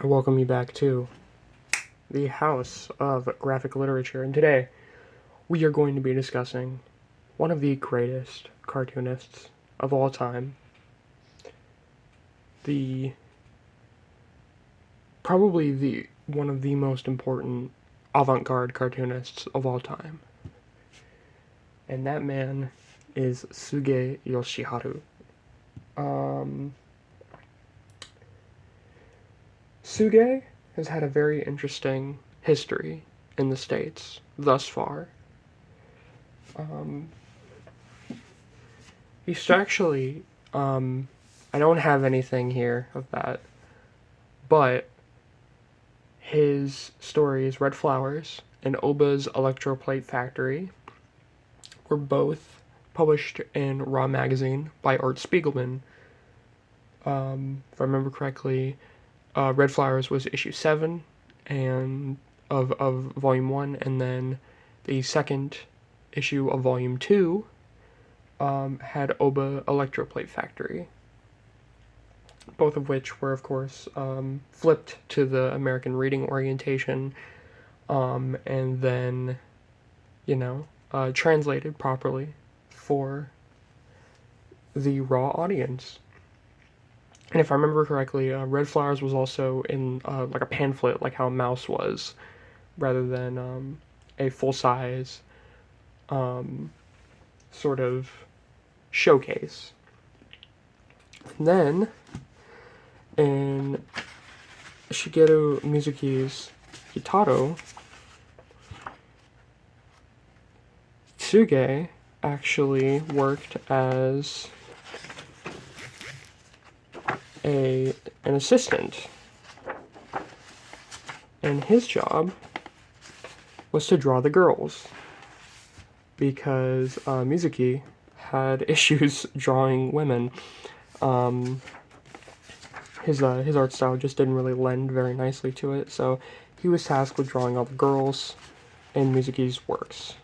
I welcome you back to the House of Graphic Literature, and today we are going to be discussing one of the greatest cartoonists of all time, the probably the one of the most important avant-garde cartoonists of all time, and that man is Tsuge Yoshiharu. Tsuge has had a very interesting history in the States thus far. He's actually, I don't have anything here of that, but his stories, Red Flowers and Oba's Electroplate Factory, were both published in Raw Magazine by Art Spiegelman. If I remember correctly, Red Flowers was issue 7 and of volume 1, and then the second issue of volume 2 had Oba Electroplate Factory, both of which were, of course, flipped to the American reading orientation, and then, translated properly for the raw audience. And if I remember correctly, Red Flowers was also in like a pamphlet, like how Mouse was, rather than a full-size sort of showcase. And then, in Shigeru Mizuki's Kitaro, Tsuge actually worked as an assistant, and his job was to draw the girls, because Mizuki had issues drawing women. His art style just didn't really lend very nicely to it, so he was tasked with drawing all the girls in Mizuki's works.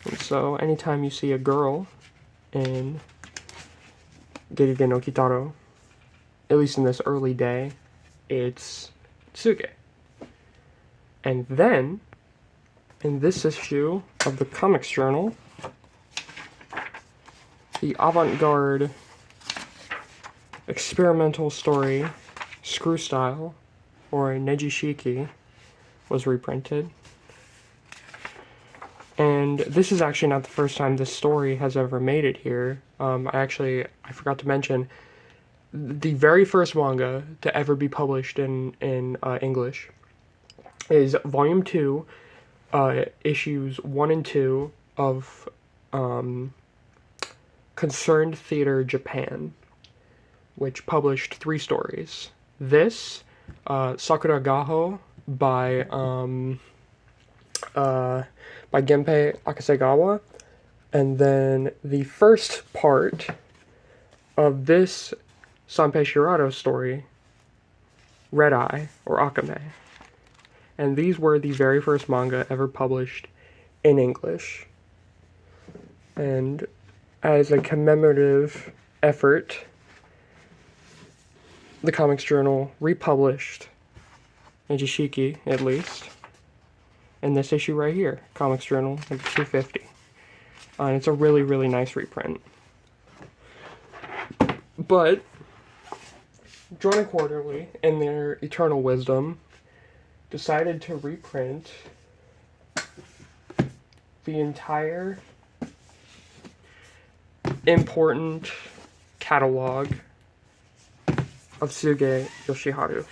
And so anytime you see a girl in Gerige no Kitaro, at least in this early day, it's Tsuge. And then, in this issue of the Comics Journal, the avant-garde experimental story Screw Style, or Nejishiki, was reprinted. And this is actually not the first time this story has ever made it here. I forgot to mention, the very first manga to ever be published in English is Volume 2, issues 1 and 2 of Concerned Theater Japan, which published 3 stories. This, Sakura Gaho by Genpei Akasegawa, and then the first part of this Sanpei Shirato story, Red Eye, or Akame. And these were the very first manga ever published in English. And as a commemorative effort, the Comics Journal republished Nejishiki, at least, in this issue right here, Comics Journal number 250. And it's a really, really nice reprint. But Drawn Quarterly, in their eternal wisdom, decided to reprint the entire important catalog of Tsuge Yoshiharu.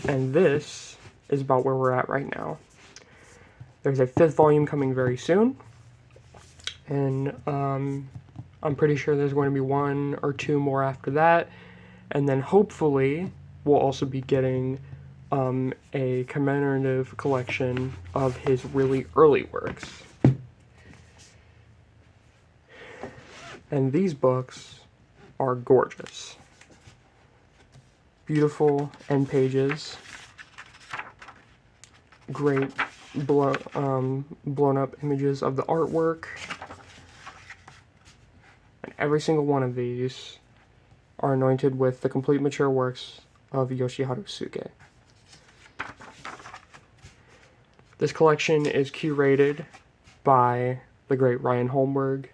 And this is about where we're at right now. There's a 5th volume coming very soon, and I'm pretty sure there's going to be 1 or 2 more after that, and then hopefully we'll also be getting a commemorative collection of his really early works. And these books are gorgeous. Beautiful end pages, great blown up images of the artwork, and every single one of these are anointed with the complete mature works of Yoshiharu Tsuge. This collection is curated by the great Ryan Holmberg,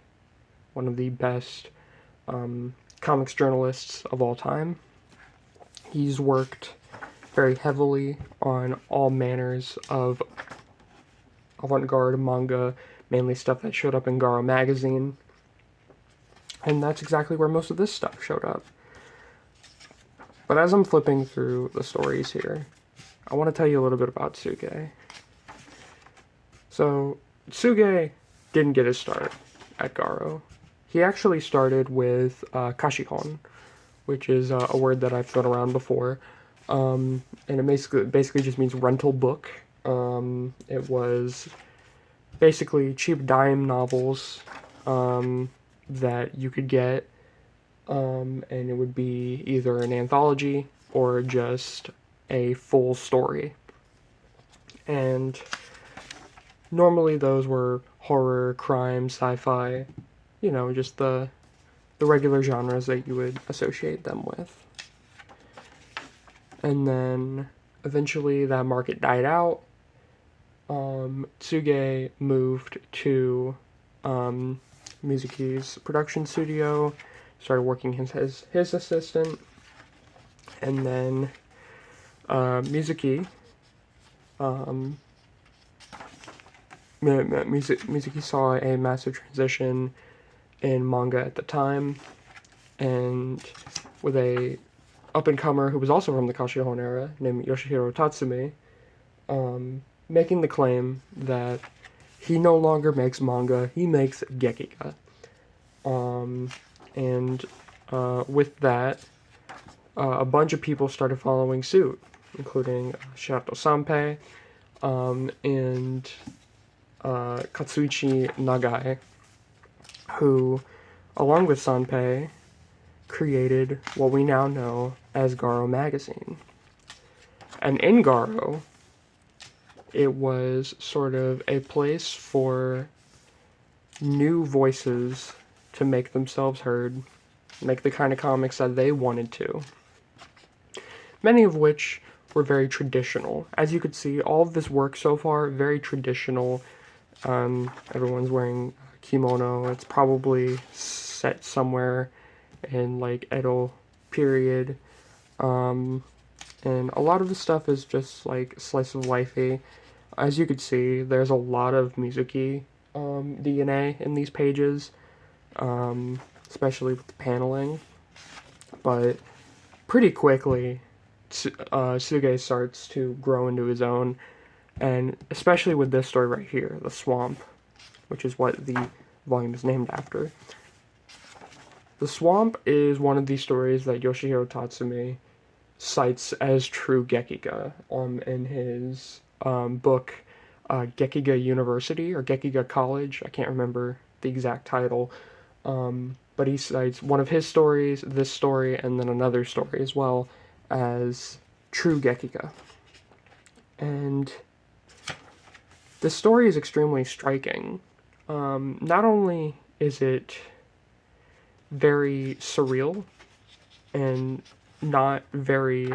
one of the best comics journalists of all time. He's worked very heavily on all manners of avant-garde manga, mainly stuff that showed up in Garo magazine. And that's exactly where most of this stuff showed up. But as I'm flipping through the stories here, I want to tell you a little bit about Tsuge. So, Tsuge didn't get his start at Garo. He actually started with kashihon, which is a word that I've thrown around before. And it basically just means rental book. It was basically cheap dime novels that you could get, and it would be either an anthology or just a full story. And normally those were horror, crime, sci-fi, you know, just the regular genres that you would associate them with. And then eventually that market died out. Tsuge moved to Mizuki's production studio, started working as his assistant, and then Mizuki saw a massive transition in manga at the time, and with a up-and-comer who was also from the Kashihon era, named Yoshiharu Tsuge, making the claim that he no longer makes manga, he makes gekiga. With that, a bunch of people started following suit, including Shihato Sanpei and Katsuichi Nagai, who, along with Sanpei, created what we now know as Garo magazine. And in Garo, it was sort of a place for new voices to make themselves heard, make the kind of comics that they wanted to. Many of which were very traditional. As you could see, all of this work so far, very traditional. Everyone's wearing kimono. It's probably set somewhere in like Edo period. And a lot of the stuff is just like slice of lifey. As you could see, there's a lot of Mizuki DNA in these pages, especially with the paneling. But pretty quickly, Tsuge starts to grow into his own, and especially with this story right here, The Swamp, which is what the volume is named after. The Swamp is one of these stories that Yoshiharu Tsuge cites as true gekiga in his book Gekiga University or Gekiga College. I can't remember the exact title, but he cites one of his stories, this story, and then another story as well as true gekiga. And this story is extremely striking. Not only is it very surreal and not very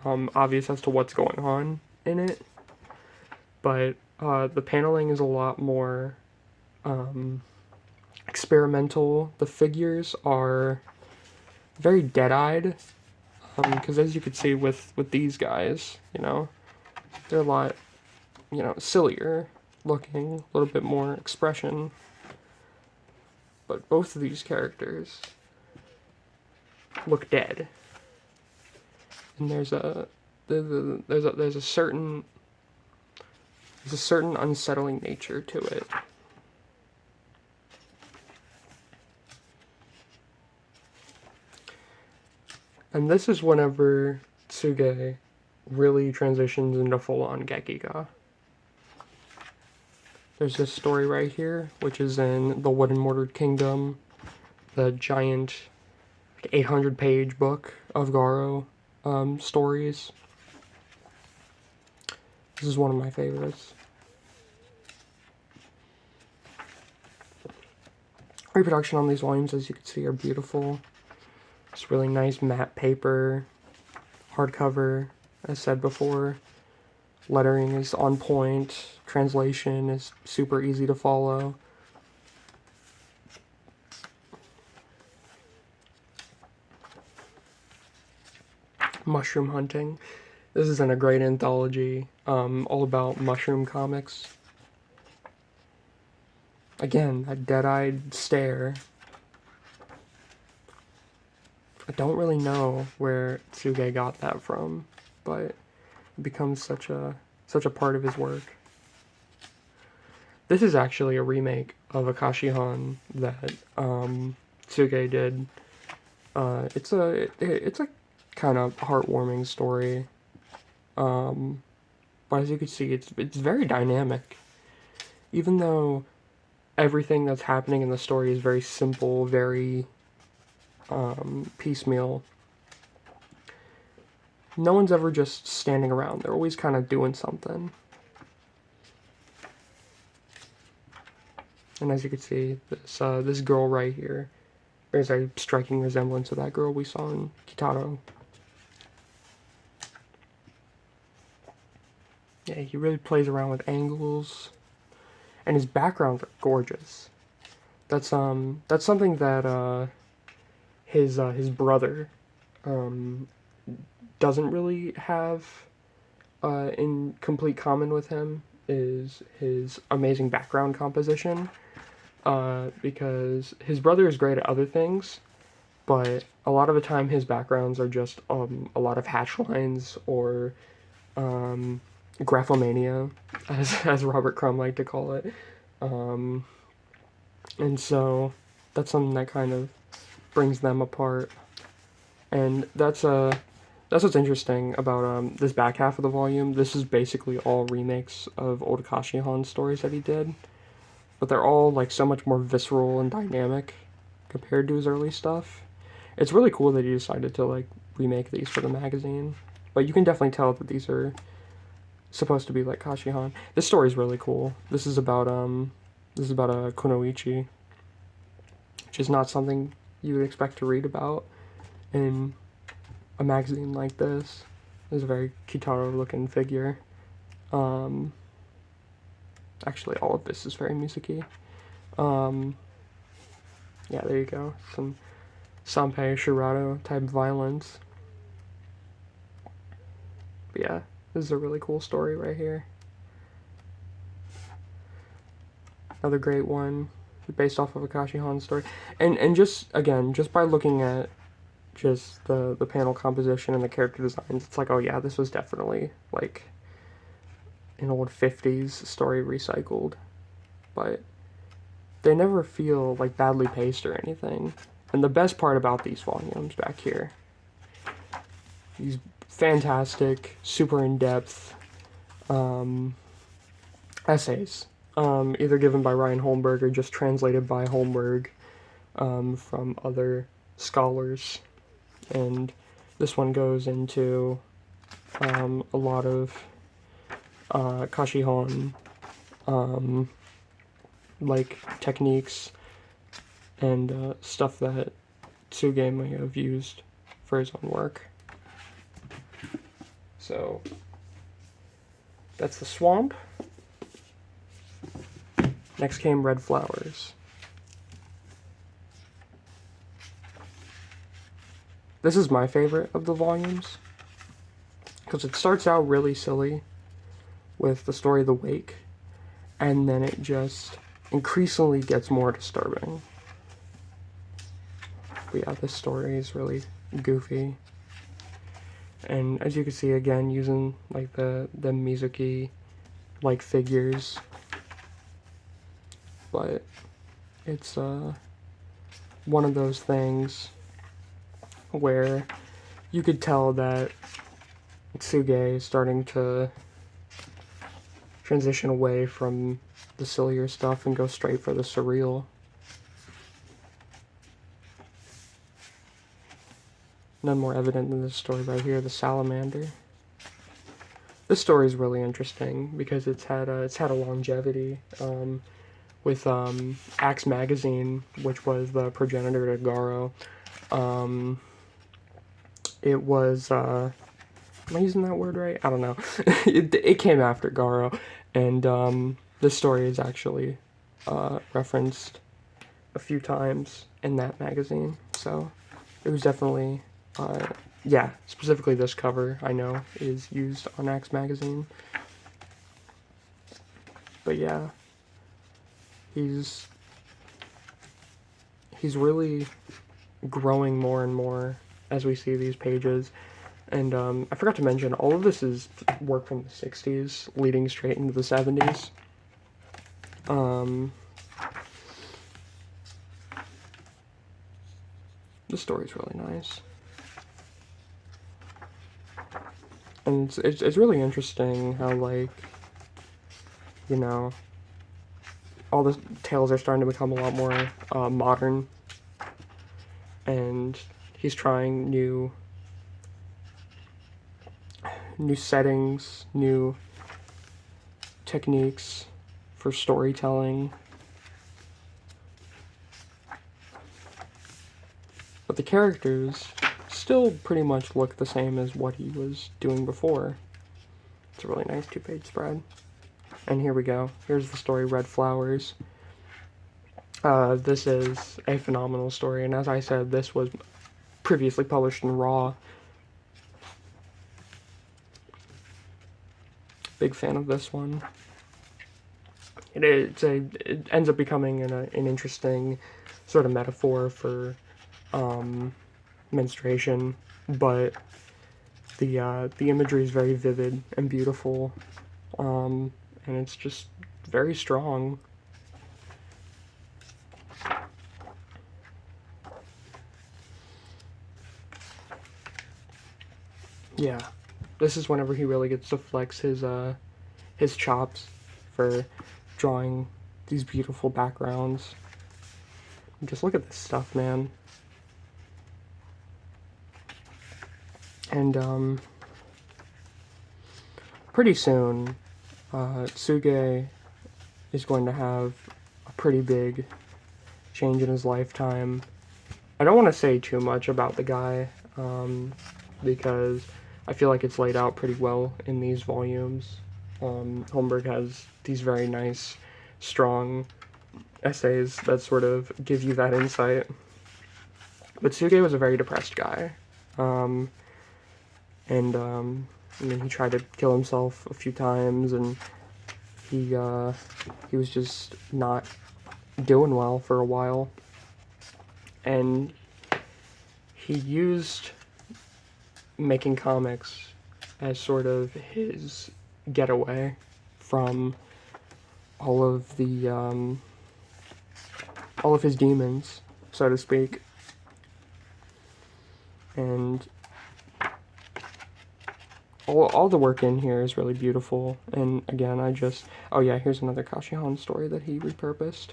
obvious as to what's going on in it, but the paneling is a lot more experimental. The figures are very dead-eyed, because as you could see with these guys, you know, they're a lot, you know, sillier looking, a little bit more expression. But both of these characters look dead, and there's a certain unsettling nature to it. And this is whenever Tsuge really transitions into full-on gekiga. There's this story right here, which is in the Wood and Mortared Kingdom, the giant 800-page book of Garo stories. This is one of my favorites. Reproduction on these volumes, as you can see, are beautiful. It's really nice matte paper, hardcover, as said before. Lettering is on point. Translation is super easy to follow. Mushroom hunting. This is in a great anthology, all about mushroom comics. Again, that dead-eyed stare. I don't really know where Tsuge got that from, but it becomes such a part of his work. This is actually a remake of Akashihan that Tsuge did. It's a kind of heartwarming story. But as you can see, it's very dynamic. Even though everything that's happening in the story is very simple, very piecemeal, no one's ever just standing around. They're always kind of doing something. And as you can see, this girl right here bears a striking resemblance to that girl we saw in Kitaro. Yeah, he really plays around with angles, and his backgrounds are gorgeous. That's something that his brother doesn't really have in complete common with him, is his amazing background composition. Because his brother is great at other things, but a lot of the time his backgrounds are just a lot of hatch lines or graphomania, as Robert Crumb liked to call it. And so that's something that kind of brings them apart. And that's what's interesting about this back half of the volume. This is basically all remakes of old Akashihan stories that he did, but they're all like so much more visceral and dynamic compared to his early stuff. It's really cool that he decided to like remake these for the magazine, but you can definitely tell that these are supposed to be like Kashihan. This story is really cool. This is about a kunoichi, which is not something you would expect to read about in a magazine like this. There's a very Kitaro-looking figure. Actually, all of this is very music-y. Yeah, there you go. Some Sanpei Shirato type violence. But yeah, this is a really cool story right here. Another great one, based off of a Kashihan story. And just, again, just by looking at just the panel composition and the character designs, it's like, oh yeah, this was definitely, like, an old 50s story recycled. But they never feel, like, badly paced or anything. And the best part about these volumes back here, these fantastic, super in-depth essays, either given by Ryan Holmberg or just translated by Holmberg from other scholars. And this one goes into a lot of Kashihan like techniques and stuff that Tsuge may have used for his own work. So that's the swamp. Next came Red Flowers. This is my favorite of the volumes, because it starts out really silly with the story of the wake, and then it just increasingly gets more disturbing. But yeah, this story is really goofy. And as you can see, again, using like the Mizuki like figures. But it's one of those things where you could tell that Tsuge is starting to transition away from the sillier stuff and go straight for the surreal. None more evident than this story right here, the salamander. This story is really interesting because it's had a longevity. With Axe Magazine, which was the progenitor to Garo, it was Am I using that word right? I don't know. It came after Garo, and this story is actually referenced a few times in that magazine. So it was definitely, yeah, specifically this cover I know is used on Axe magazine. But yeah, he's really growing more and more as we see these pages. And I forgot to mention, all of this is work from the 60s, leading straight into the 70s. The story's really nice. And it's really interesting how, like, you know, all the tales are starting to become a lot more modern. And he's trying new settings, new techniques for storytelling. But the characters still pretty much look the same as what he was doing before. It's a really nice 2-page spread. And here we go. Here's the story, Red Flowers. This is a phenomenal story, and as I said, this was previously published in Raw. Big fan of this one. It ends up becoming an interesting sort of metaphor for menstruation, but the imagery is very vivid and beautiful, and it's just very strong. Yeah, this is whenever he really gets to flex his chops for drawing these beautiful backgrounds. Just look at this stuff, man. And pretty soon, Tsuge is going to have a pretty big change in his lifetime. I don't want to say too much about the guy, because I feel like it's laid out pretty well in these volumes. Holmberg has these very nice, strong essays that sort of give you that insight. But Tsuge was a very depressed guy. I mean, he tried to kill himself a few times, and he was just not doing well for a while. And he used making comics as sort of his getaway from all of his demons, so to speak. And all the work in here is really beautiful. And again, oh yeah, here's another Kashihan story that he repurposed.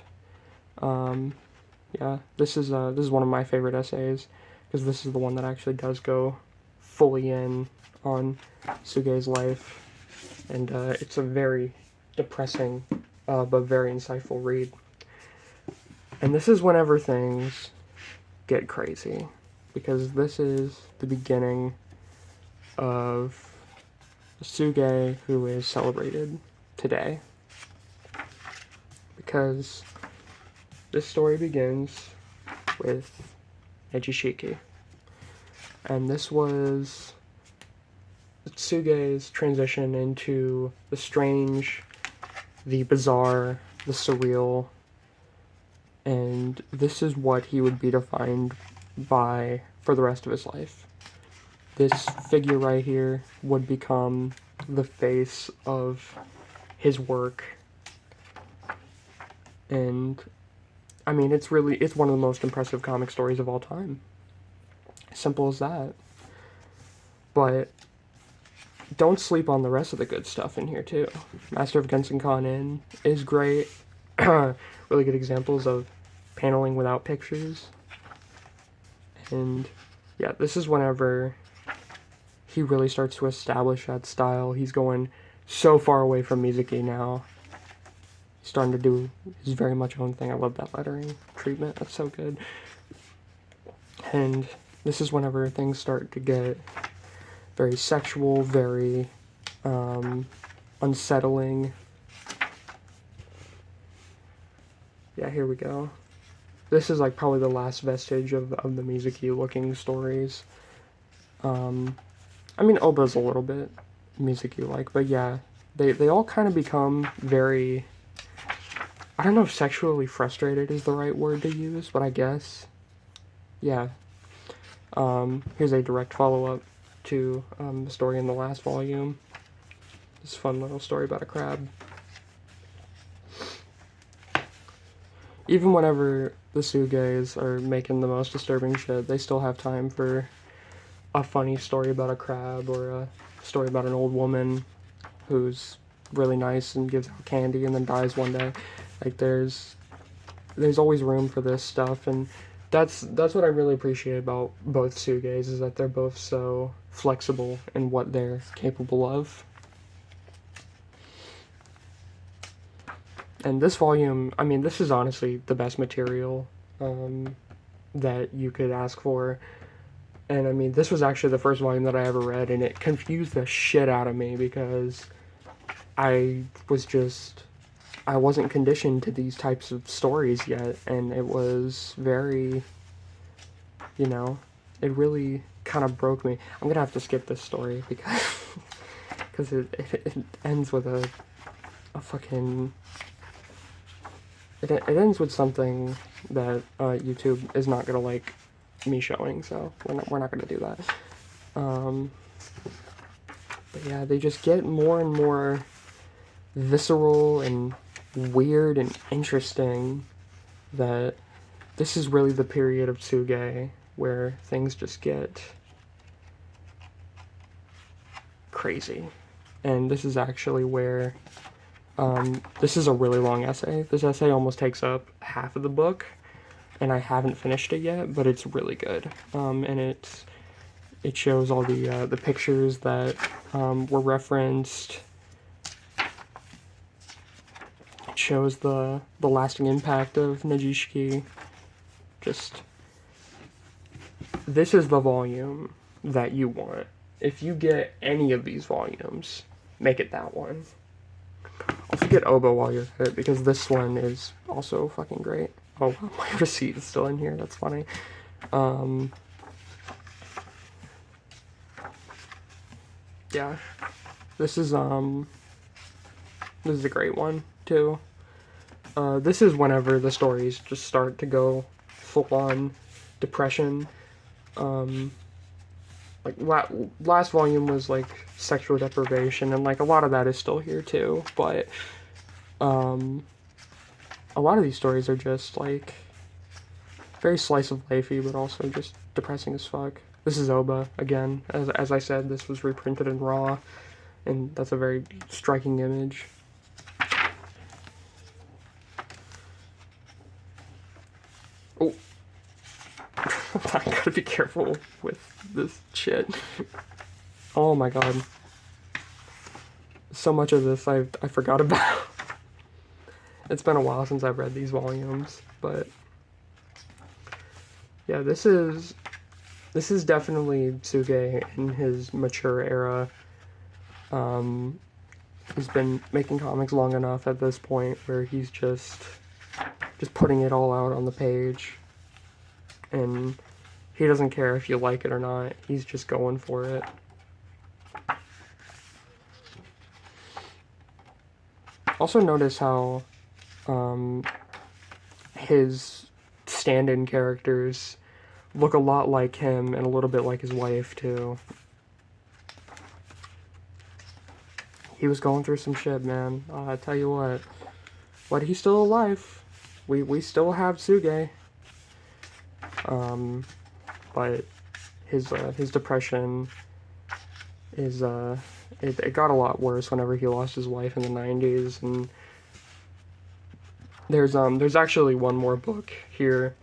Yeah, this is one of my favorite essays, because this is the one that actually does go fully in on Tsuge's life, and it's a very depressing but very insightful read. And this is whenever things get crazy, because this is the beginning of Tsuge, who is celebrated today, because this story begins with Ejishiki, and this was Tsuge's transition into the strange, the bizarre, the surreal, and this is what he would be defined by for the rest of his life. This figure right here would become the face of his work. And I mean, it's one of the most impressive comic stories of all time. Simple as that. But don't sleep on the rest of the good stuff in here too. Master of Gensen is great. Really good examples of paneling without pictures. And yeah, this is whenever he really starts to establish that style. He's going so far away from Mizuki now. He's starting to do his very much own thing. I love that lettering treatment. That's so good. And this is whenever things start to get very sexual, very unsettling. Yeah, here we go. This is like probably the last vestige of the Mizuki looking stories. I mean, Oba's a little bit Mizuki-like, but yeah, they all kind of become very, I don't know if sexually frustrated is the right word to use, but I guess, yeah. Here's a direct follow-up to the story in the last volume. This fun little story about a crab. Even whenever the Tsuges are making the most disturbing shit, they still have time for a funny story about a crab or a story about an old woman who's really nice and gives out candy and then dies one day. Like there's always room for this stuff, and that's what I really appreciate about both Tsuges, is that they're both so flexible in what they're capable of. And this volume, I mean, this is honestly the best material that you could ask for. And I mean, this was actually the first volume that I ever read, and it confused the shit out of me because I wasn't conditioned to these types of stories yet, and it was very, it really kind of broke me. I'm gonna have to skip this story because it ends with a fucking... It ends with something that YouTube is not gonna like me showing, so we're not gonna do that. But yeah, they just get more and more visceral and weird and interesting. That this is really the period of Tsuge where things just get crazy, and this is actually where this is a really long essay. This essay almost takes up half of the book, and I haven't finished it yet, but it's really good. And it shows all the pictures that were referenced. It shows the lasting impact of Najishiki. Just, this is the volume that you want. If you get any of these volumes, make it that one. Also get Oba while you're at it, because this one is also fucking great. Oh, my receipt is still in here. That's funny. Yeah, this is a great one too. This is whenever the stories just start to go full on depression. Like last volume was like sexual deprivation, and like a lot of that is still here too, but a lot of these stories are just like very slice of lifey, but also just depressing as fuck. This is Oba again. As I said, this was reprinted in Raw, and that's a very striking image. Oh, I gotta be careful with this shit. Oh my god, so much of this I forgot about. It's been a while since I've read these volumes, but yeah, this is definitely Tsuge in his mature era. He's been making comics long enough at this point where he's just putting it all out on the page, and he doesn't care if you like it or not. He's just going for it. Also notice how his stand-in characters look a lot like him and a little bit like his wife too. He was going through some shit, man. I tell you what. But he's still alive. We still have Tsuge. But his depression is it got a lot worse whenever he lost his wife in the 90s, and there's actually one more book here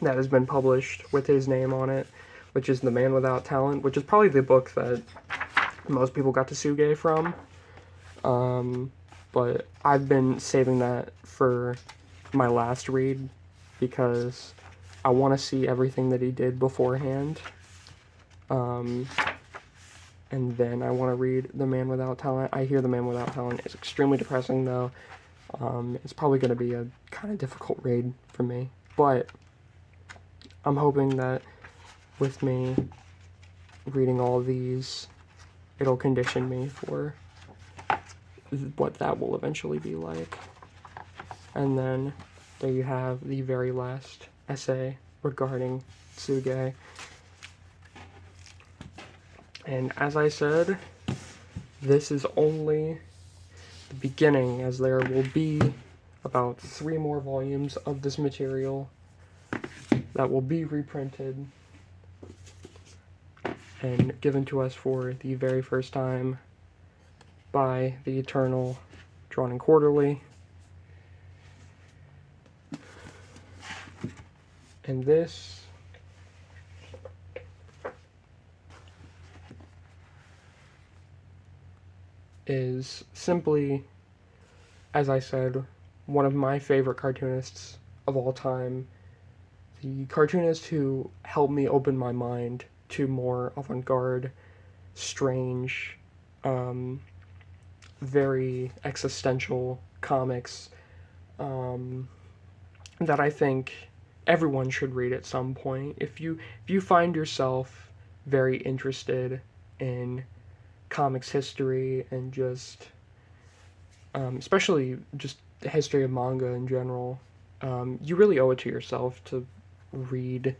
that has been published with his name on it, which is The Man Without Talent, which is probably the book that most people got to Tsuge from. But I've been saving that for my last read because I want to see everything that he did beforehand. and then I want to read The Man Without Talent. I hear The Man Without Talent is extremely depressing, though. It's probably going to be a kind of difficult read for me, but I'm hoping that with me reading all these, it'll condition me for what that will eventually be like. And then there you have the very last essay regarding Tsuge. And as I said, this is only the beginning, as there will be about 3 more volumes of this material that will be reprinted and given to us for the very first time by the Eternal, drawn in quarterly. And this is simply, as I said, one of my favorite cartoonists of all time. The cartoonist who helped me open my mind to more avant-garde, strange, very existential comics that I think everyone should read at some point. If you find yourself very interested in comics history and just especially just the history of manga in general, you really owe it to yourself to read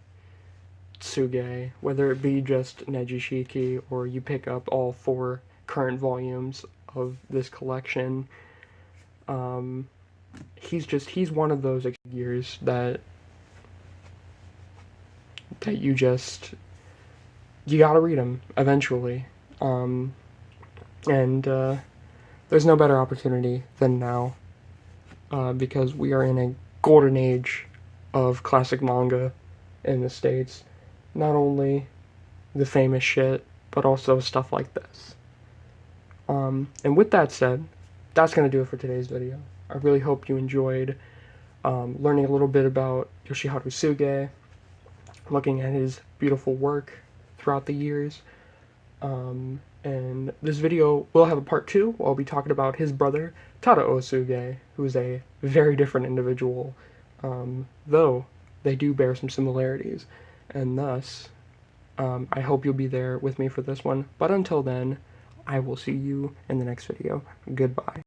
Tsuge, whether it be just Neji Shiki or you pick up all 4 current volumes of this collection. He's one of those figures that you gotta read him eventually. And there's no better opportunity than now, because we are in a golden age of classic manga in the States. Not only the famous shit, but also stuff like this. And with that said, that's going to do it for today's video. I really hope you enjoyed learning a little bit about Yoshiharu Tsuge, looking at his beautiful work throughout the years. And this video will have a part 2. I'll be talking about his brother, Tadao Tsuge, who is a very different individual, though they do bear some similarities. And thus, I hope you'll be there with me for this one. But until then, I will see you in the next video. Goodbye.